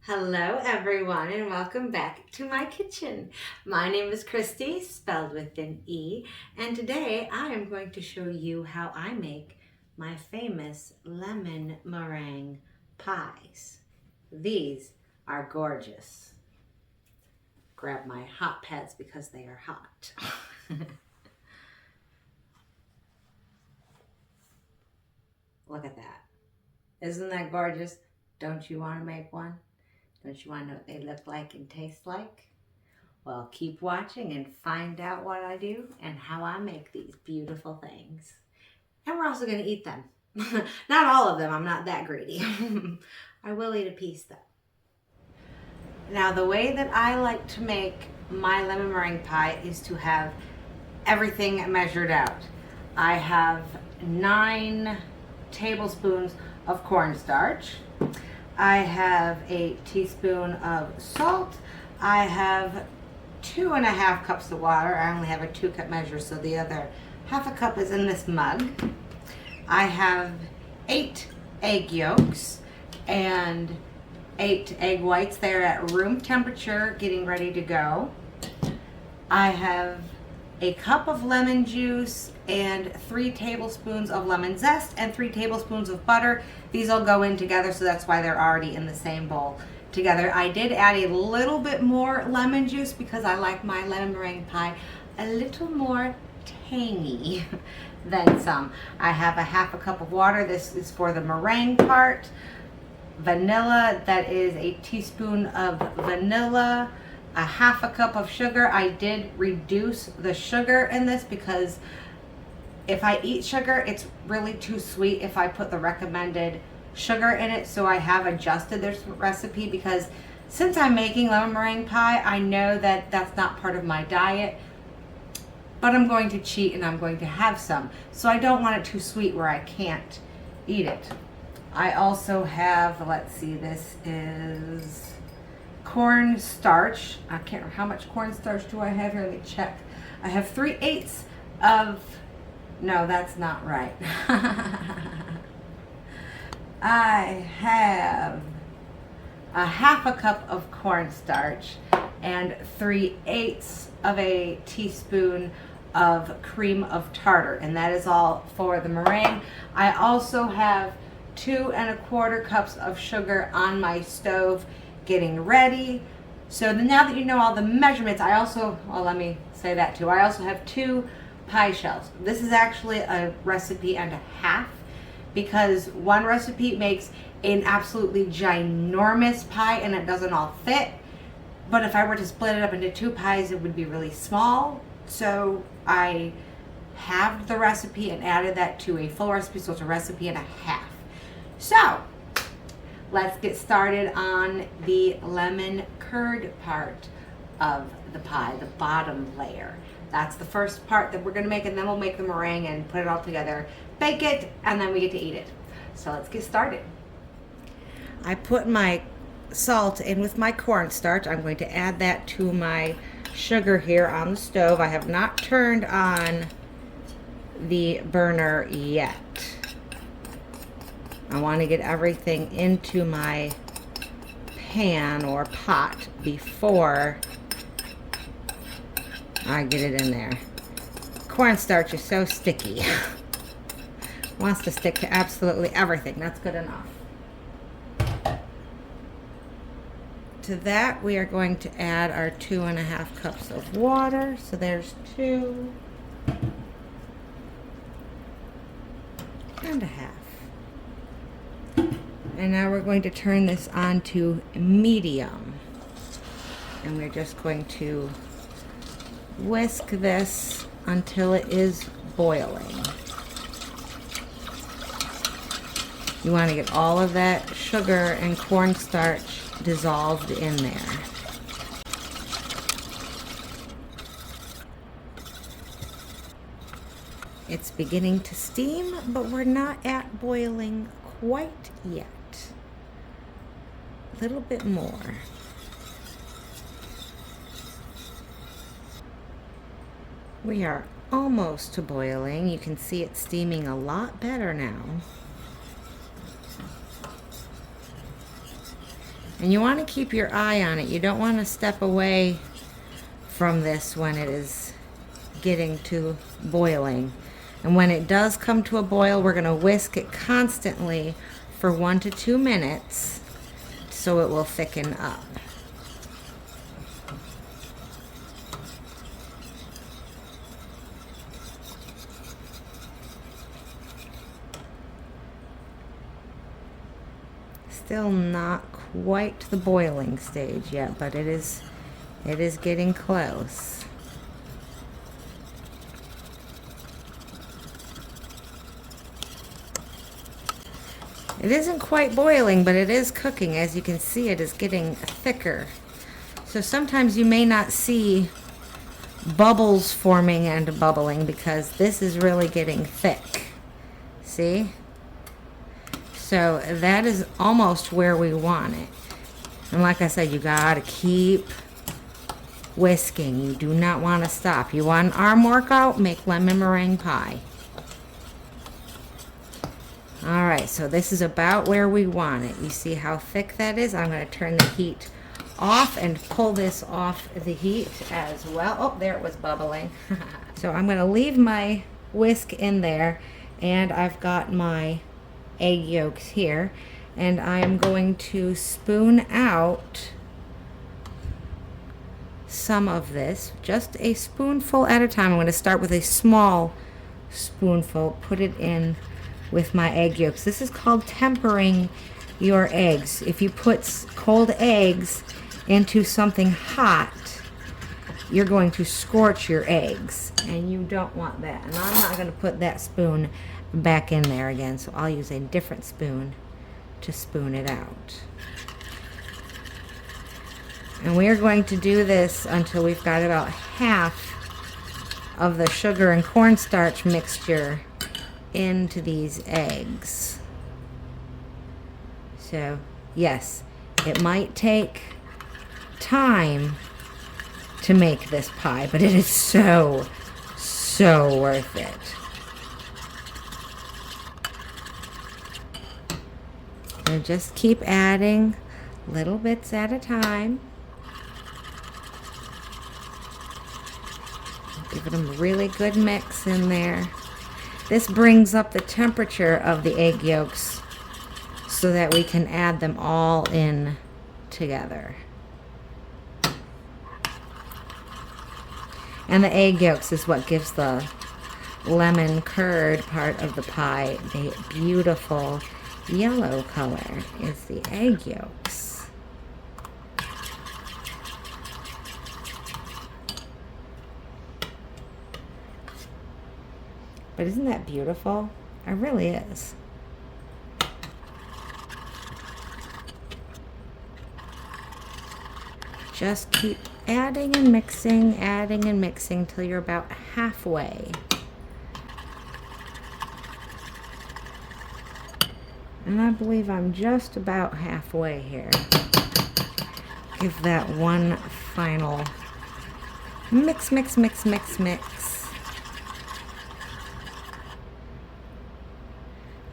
Hello everyone and welcome back to my kitchen. My name is Christy, spelled with an E, and today I am going to show you how I make my famous lemon meringue pies. These are gorgeous. Grab my hot pads because they are hot. Look at that. Isn't that gorgeous? Don't you want to make one? Don't you want to know what they look like and taste like? Well, keep watching and find out what I do and how I make these beautiful things. And we're also going to eat them. Not all of them. I'm not that greedy. I will eat a piece though. Now, the way that I like to make my lemon meringue pie is to have everything measured out. I have 9 tablespoons of cornstarch. I have a teaspoon of salt. I have 2.5 cups of water. I only have a 2-cup measure, so the other half a cup is in this mug. I have 8 egg yolks and 8 egg whites. They're at room temperature, getting ready to go. I have a cup of lemon juice and 3 tablespoons of lemon zest and 3 tablespoons of butter. These all go in together, so that's why they're already in the same bowl together. I did add a little bit more lemon juice because I like my lemon meringue pie a little more tangy than some. I have a half a cup of water. This is for the meringue part. Vanilla, that is a teaspoon of vanilla. A half a cup of sugar. I did reduce the sugar in this because if I eat sugar, it's really too sweet if I put the recommended sugar in it. So I have adjusted this recipe because since I'm making lemon meringue pie, I know that that's not part of my diet, but I'm going to cheat and I'm going to have some. So I don't want it too sweet where I can't eat it. I also have, let's see, this is cornstarch. I can't remember how much cornstarch do I have here. Let me check. I have 3/8 of, no, that's not right. I have a half a cup of cornstarch and 3/8 of a teaspoon of cream of tartar, and that is all for the meringue. I also have 2¼ cups of sugar on my stove getting ready. So now that you know all the measurements, I also, well, let me say that too. I also have 2 pie shells. This is actually a recipe and a half because one recipe makes an absolutely ginormous pie and it doesn't all fit. But if I were to split it up into 2 pies, it would be really small. So I halved the recipe and added that to a full recipe, so it's a recipe and a half. So let's get started on the lemon curd part of the pie, the bottom layer. That's the first part that we're going to make, and then we'll make the meringue and put it all together, bake it, and then we get to eat it. So let's get started. I put my salt in with my cornstarch. I'm going to add that to my sugar here on the stove. I have not turned on the burner yet. I want to get everything into my pan or pot before I get it in there. Cornstarch is so sticky. Wants to stick to absolutely everything. That's good enough. To that, we are going to add our 2½ cups of water. So there's 2 and a half. And now we're going to turn this on to medium. And we're just going to whisk this until it is boiling. You want to get all of that sugar and cornstarch dissolved in there. It's beginning to steam, but we're not at boiling quite yet. A little bit more. We are almost to boiling. You can see it steaming a lot better now. And you want to keep your eye on it. You don't want to step away from this when it is getting to boiling. And when it does come to a boil, we're going to whisk it constantly for 1 to 2 minutes so it will thicken up. Still not quite the boiling stage yet, but it is getting close. It isn't quite boiling, but it is cooking. As you can see, it is getting thicker. So sometimes you may not see bubbles forming and bubbling because this is really getting thick. See? So that is almost where we want it. And like I said, you gotta keep whisking. You do not want to stop. You want an arm workout? Make lemon meringue pie. Alright, so this is about where we want it. You see how thick that is? I'm going to turn the heat off and pull this off the heat as well. Oh, there it was bubbling. So I'm going to leave my whisk in there, and I've got my egg yolks here, and I am going to spoon out some of this, just a spoonful at a time. I'm going to start with a small spoonful, put it in with my egg yolks. This is called tempering your eggs. If you put cold eggs into something hot, you're going to scorch your eggs, and you don't want that. And I'm not going to put that spoon back in there again, so I'll use a different spoon to spoon it out. And we are going to do this until we've got about half of the sugar and cornstarch mixture into these eggs. So yes, it might take time to make this pie, but it is so worth it. And just keep adding little bits at a time. Give it a really good mix in there. This brings up the temperature of the egg yolks so that we can add them all in together. And the egg yolks is what gives the lemon curd part of the pie a beautiful yellow color, is the egg yolks. But isn't that beautiful? It really is. Just keep adding and mixing till you're about halfway. And I believe I'm just about halfway here. Give that one final mix.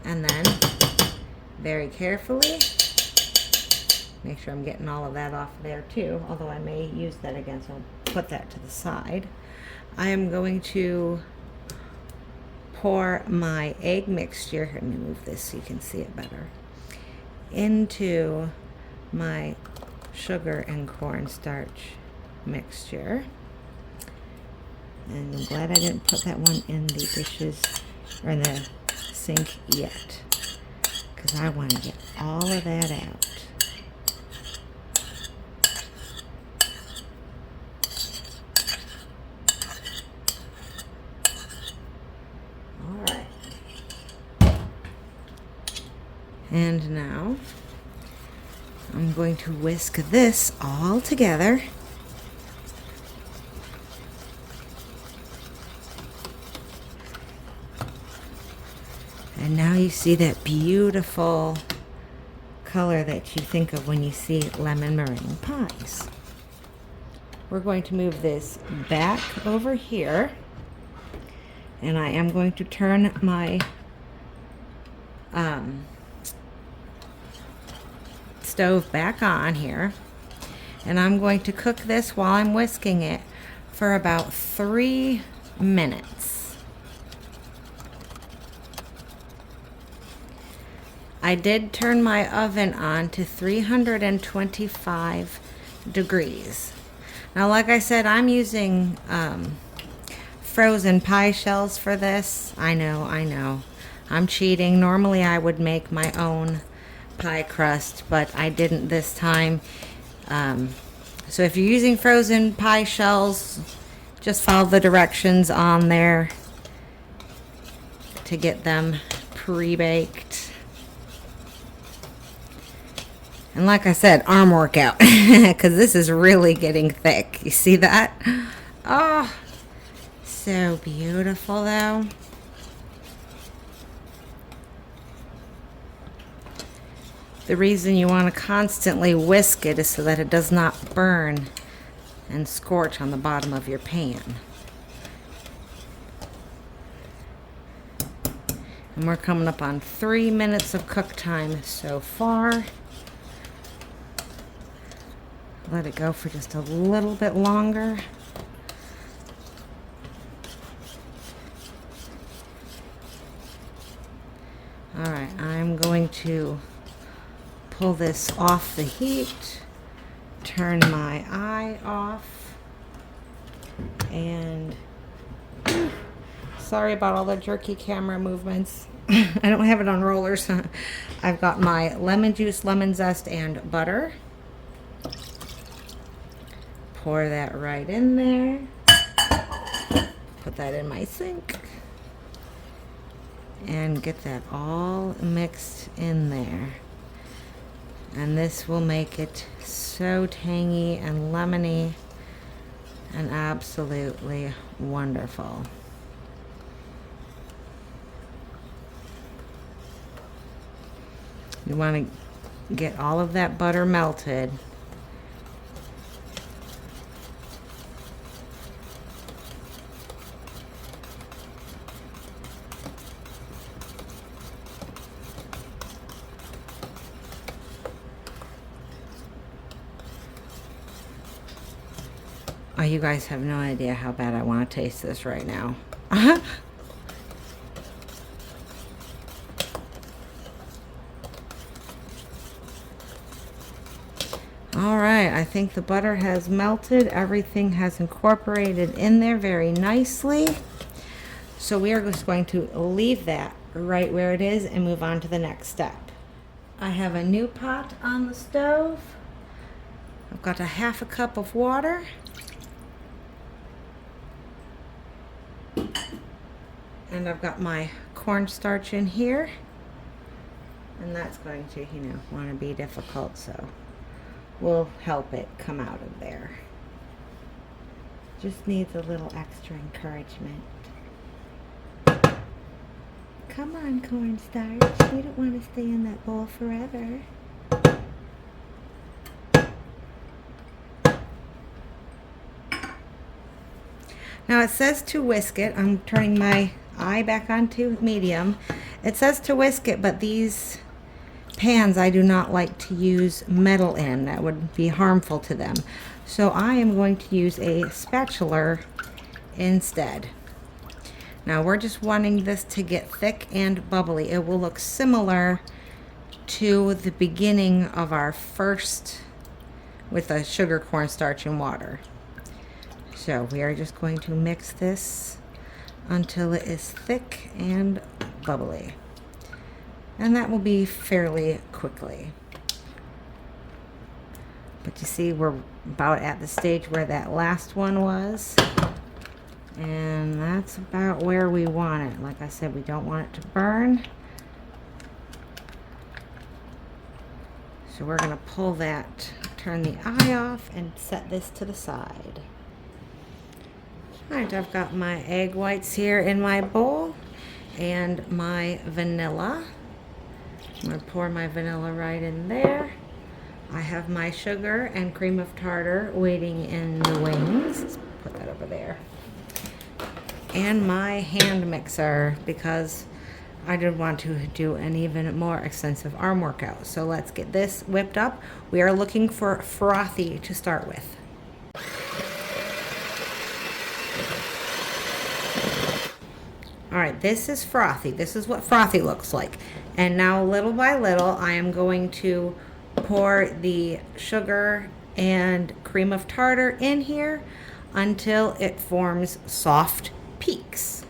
And then, very carefully, make sure I'm getting all of that off there too, although I may use that again, so I'll put that to the side. I am going to pour my egg mixture, let me move this so you can see it better, into my sugar and cornstarch mixture. And I'm glad I didn't put that one in the dishes or in the sink yet, because I want to get all of that out. All right. And now I'm going to whisk this all together. And now you see that beautiful color that you think of when you see lemon meringue pies. We're going to move this back over here, and I am going to turn stove back on here, and I'm going to cook this while I'm whisking it for about 3 minutes. I did turn my oven on to 325 degrees. Now, like I said, I'm using frozen pie shells for this. I know. I'm cheating. Normally I would make my own pie crust, but I didn't this time. So if you're using frozen pie shells, just follow the directions on there to get them pre-baked. And like I said, arm workout, because this is really getting thick. You see that? Oh, so beautiful though. The reason you want to constantly whisk it is so that it does not burn and scorch on the bottom of your pan. And we're coming up on 3 minutes of cook time so far. Let it go for just a little bit longer. All right, I'm going to pull this off the heat, turn my eye off, and sorry about all the jerky camera movements. I don't have it on rollers. I've got my lemon juice, lemon zest, and butter. Pour that right in there. Put that in my sink. And get that all mixed in there. And this will make it so tangy and lemony and absolutely wonderful. You want to get all of that butter melted. Oh, you guys have no idea how bad I want to taste this right now. All right, I think the butter has melted. Everything has incorporated in there very nicely. So we are just going to leave that right where it is and move on to the next step. I have a new pot on the stove. I've got a 1/2 cup of water. And I've got my cornstarch in here. And that's going to, want to be difficult, so we'll help it come out of there. Just needs a little extra encouragement. Come on, cornstarch. You don't want to stay in that bowl forever. Now it says to whisk it. I'm turning my eye back onto medium. It says to whisk it, but these pans I do not like to use metal in. That would be harmful to them. So I am going to use a spatula instead. Now we're just wanting this to get thick and bubbly. It will look similar to the beginning of our first with the sugar, cornstarch, and water. So we are just going to mix this until it is thick and bubbly. And that will be fairly quickly. But you see, we're about at the stage where that last one was. And that's about where we want it. Like I said, we don't want it to burn. So we're going to pull that, turn the eye off, and set this to the side. Alright, I've got my egg whites here in my bowl and my vanilla. I'm going to pour my vanilla right in there. I have my sugar and cream of tartar waiting in the wings. Let's put that over there. And my hand mixer, because I did want to do an even more extensive arm workout. So let's get this whipped up. We are looking for frothy to start with. All right, this is frothy. This is what frothy looks like. And now little by little, I am going to pour the sugar and cream of tartar in here until it forms soft peaks.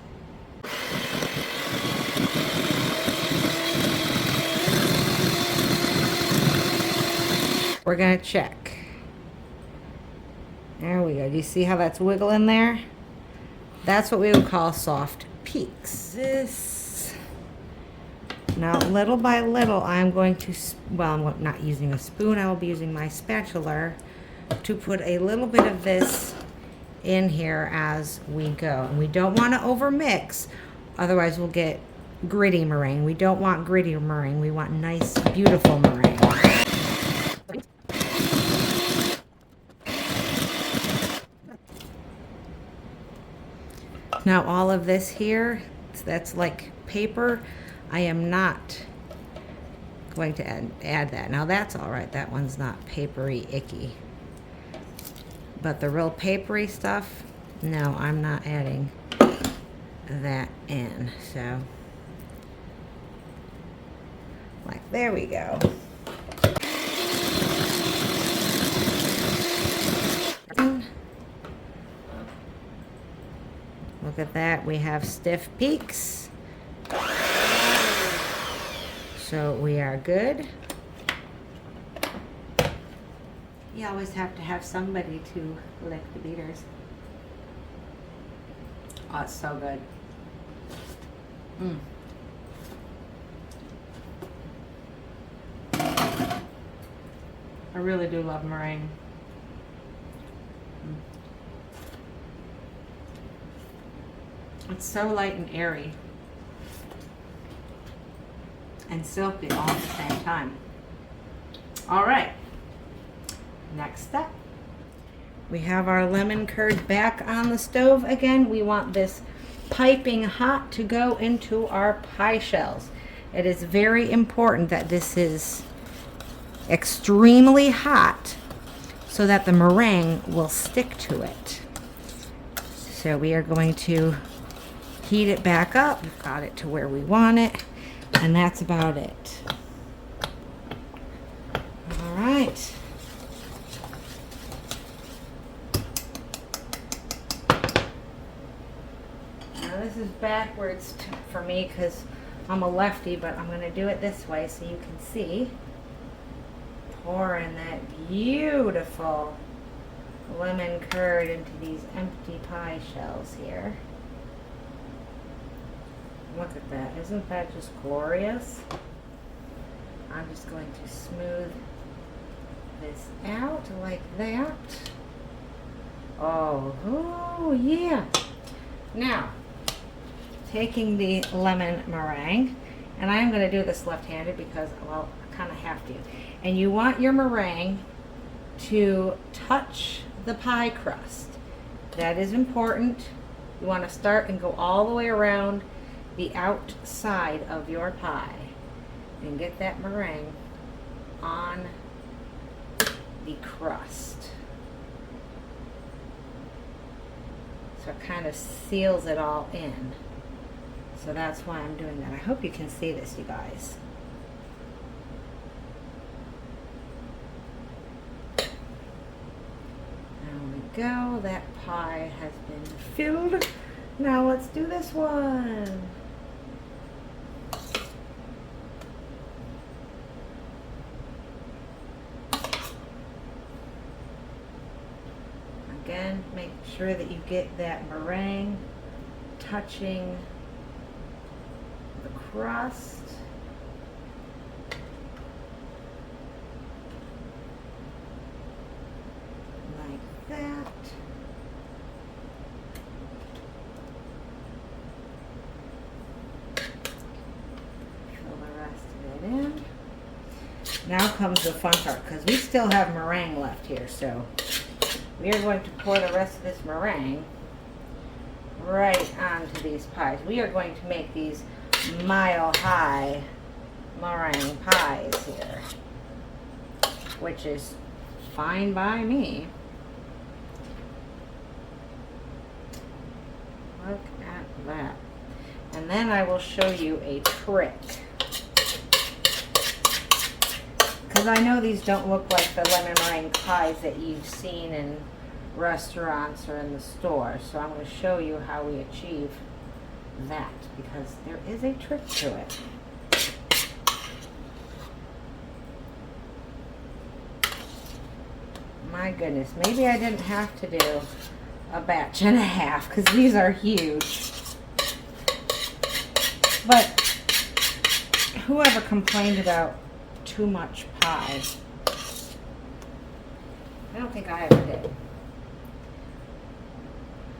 We're gonna check. There we go. Do you see how that's wiggling there? That's what we would call soft peaks. This. Now, little by little, I'm going to, well, I'm not using a spoon. I will be using my spatula to put a little bit of this in here as we go. And we don't want to overmix, otherwise we'll get gritty meringue. We don't want gritty meringue. We want nice, beautiful meringue. Now all of this here, that's like paper. I am not going to add that. Now that's all right. That one's not papery, icky. But the real papery stuff, no, I'm not adding that in. So, like, there we go. Look at that, we have stiff peaks. So we are good. You always have to have somebody to lick the beaters. Oh, it's so good. I really do love meringue. It's so light and airy and silky all at the same time. All right, next step. We have our lemon curd back on the stove again. We want this piping hot to go into our pie shells. It is very important that this is extremely hot so that the meringue will stick to it. So we are going to heat it back up. We've got it to where we want it, and that's about it. All right. Now this is backwards for me because I'm a lefty, but I'm going to do it this way so you can see. Pour in that beautiful lemon curd into these empty pie shells here. Look at that. Isn't that just glorious? I'm just going to smooth this out like that. Oh, yeah. Now, taking the lemon meringue, and I am going to do this left-handed because, well, I kind of have to. And you want your meringue to touch the pie crust. That is important. You want to start and go all the way around the outside of your pie and get that meringue on the crust. So it kind of seals it all in. So that's why I'm doing that. I hope you can see this, you guys. There we go. That pie has been filled. Now let's do this one. Again, make sure that you get that meringue touching the crust. Like that. Fill the rest of it in. Now comes the fun part, because we still have meringue left here, so we are going to pour the rest of this meringue right onto these pies. We are going to make these mile high meringue pies here, which is fine by me. Look at that. And then I will show you a trick. Because I know these don't look like the lemon meringue pies that you've seen in restaurants or in the store. So I'm going to show you how we achieve that, because there is a trick to it. My goodness, maybe I didn't have to do a batch and a half, because these are huge. But whoever complained about too much pie? I don't think I ever did.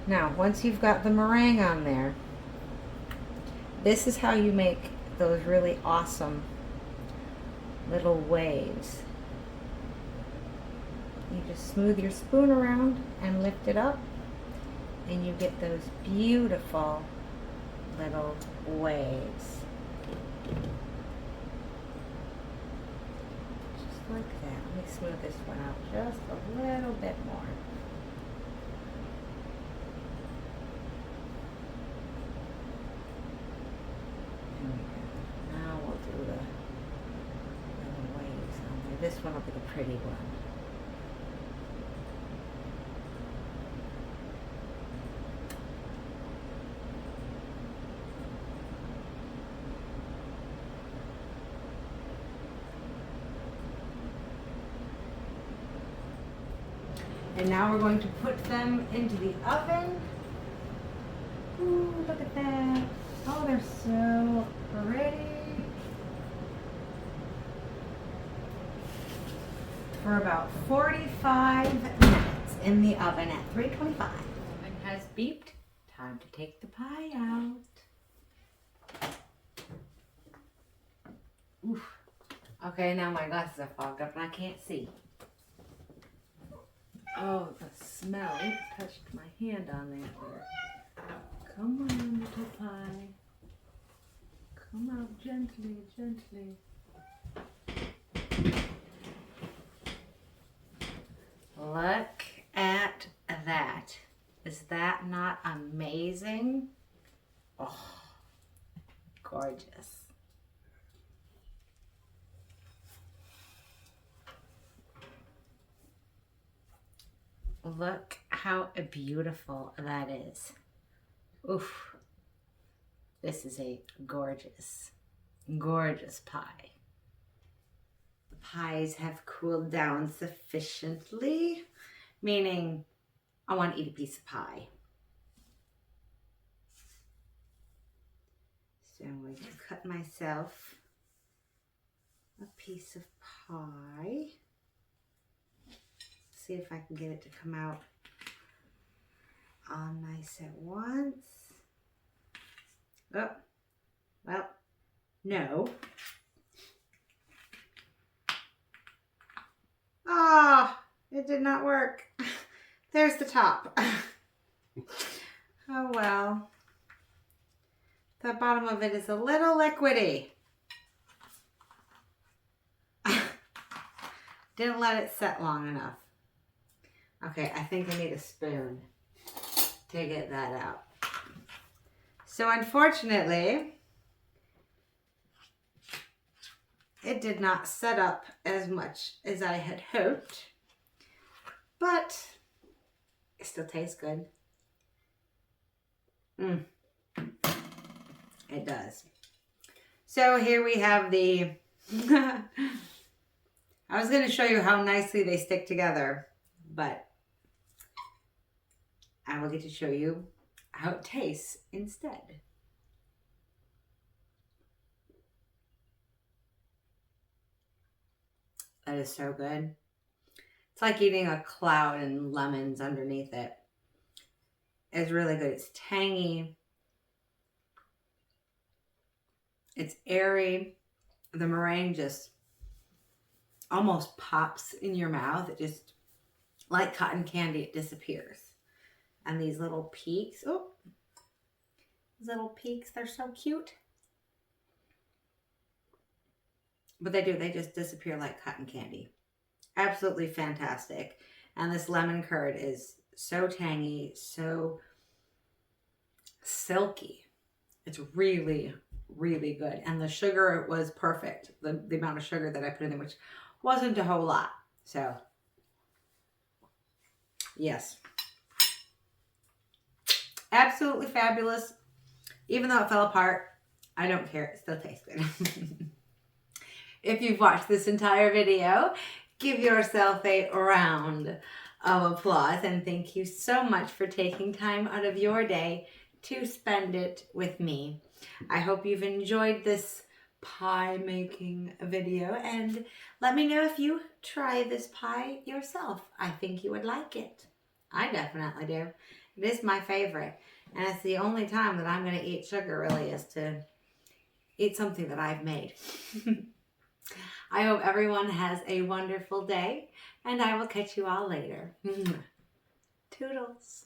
Now, once you've got the meringue on there, this is how you make those really awesome little waves. You just smooth your spoon around and lift it up, and you get those beautiful little waves. Just like that. Let me smooth this one out just a little bit more. Now we'll do the little waves on there. This one will be the pretty one. And now we're going to put them into the oven. Ooh, look at that. Oh, they're so pretty. For about 45 minutes in the oven at 325. Oven has beeped. Time to take the pie out. Oof. Okay, now my glasses are fogged up and I can't see. Oh, the smell. It touched my hand on there. Come on, little pie. Come out gently, gently. Look at that. Is that not amazing? Oh, gorgeous. Look how beautiful that is. Oof. This is a gorgeous, gorgeous pie. The pies have cooled down sufficiently, meaning I want to eat a piece of pie. So I'm going to cut myself a piece of pie. See if I can get it to come out all nice at once. Oh, well, no. Ah, it did not work. There's the top. Oh well. The bottom of it is a little liquidy. Didn't let it set long enough. Okay, I think I need a spoon to get that out. So unfortunately, it did not set up as much as I had hoped, but it still tastes good. It does. So here we have the, I was going to show you how nicely they stick together, but I will get to show you how it tastes instead. That is so good. It's like eating a cloud and lemons underneath it. It's really good. It's tangy. It's airy. The meringue just almost pops in your mouth. It just, like cotton candy, it disappears. And these little peaks, oh, these little peaks, they're so cute. But they do. They just disappear like cotton candy. Absolutely fantastic. And this lemon curd is so tangy, so silky. It's really, really good. And the sugar was perfect. The amount of sugar that I put in there, which wasn't a whole lot. So, yes. Absolutely fabulous. Even though it fell apart, I don't care. It still tastes good. If you've watched this entire video, give yourself a round of applause and thank you so much for taking time out of your day to spend it with me. I hope you've enjoyed this pie making video and let me know if you try this pie yourself. I think you would like it. I definitely do. It is my favorite, and it's the only time that I'm going to eat sugar really is to eat something that I've made. I hope everyone has a wonderful day, and I will catch you all later. Toodles.